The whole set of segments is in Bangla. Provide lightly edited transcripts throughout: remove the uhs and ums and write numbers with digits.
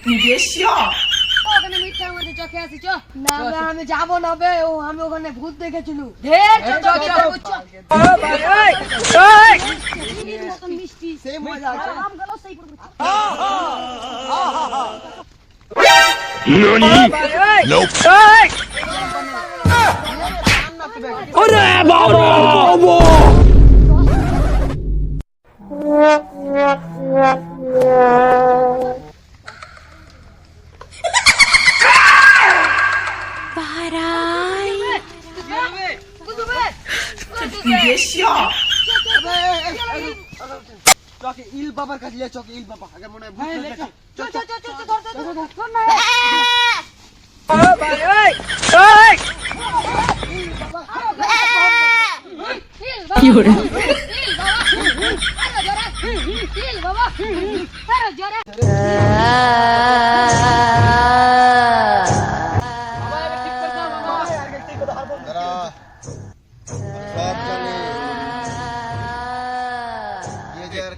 你别笑。ওখানে মিথ্যা আমাদের চোখে আসি চ না বে আমি যাব না বে ও আমি ওখানে ভূত দেখেছিল ঢের চ ও ভাই এই মতন মিষ্টি সেই মজা আছে আম গেল সেই পড়বে NANI? Nope. ওরে বাবা你别笑。চকে ইল বাবার কাছে যা চকে ইল বাবা আগে মনে হয় ভূত দেখে চ ধর না ও ভাই এই কি হরে বাবা আরে জোরে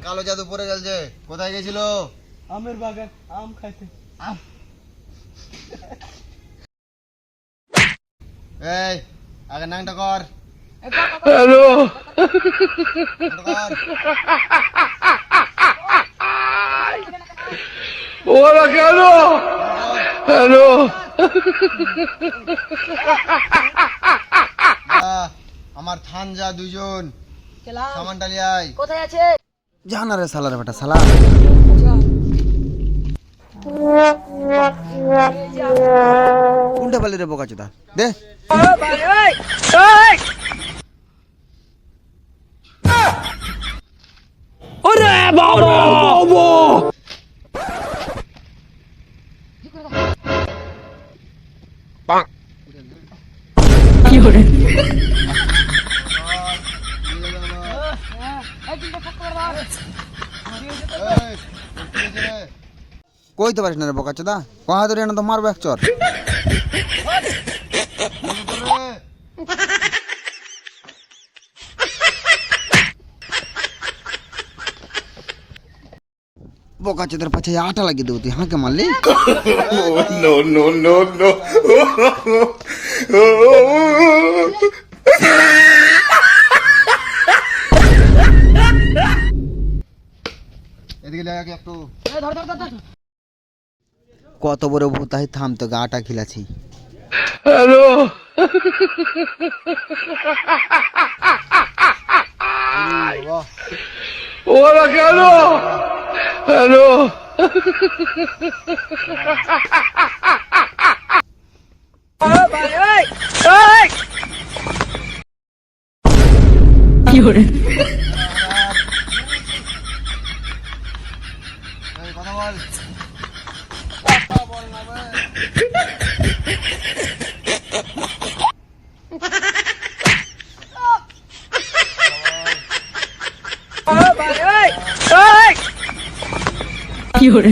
কালো জাদু পরে গেছে কোথায় গেছিল আমের বাগান আম খাইতে আম এই আগে নাংটা কর হ্যালো ওরা কেন হ্যালো আমার থানজা দুইজন সামান ডালি আই কোথায় আছে জানা রে সালার বেটা সালা কোনটা পালি রে বোকা চোদা দে ও ভাই এই ওরে বাবা পাক কি হরে কইতে পারিস না রে বোকা চোদা কহা ধরে না তো মারবো এক চর বোকা চোদার পাছে আটা লাগিয়ে দেবো তুই হাঁকে মারলি no no no no এদিকে লাগা একটু ধর কত বড় ভূতাই থাম তো গাটা খিলাছি হ্যালো ওরা কেন হ্যালো কি হরে কথা বল কি হরে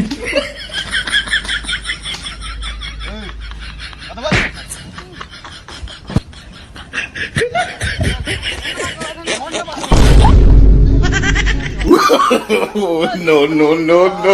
no no no no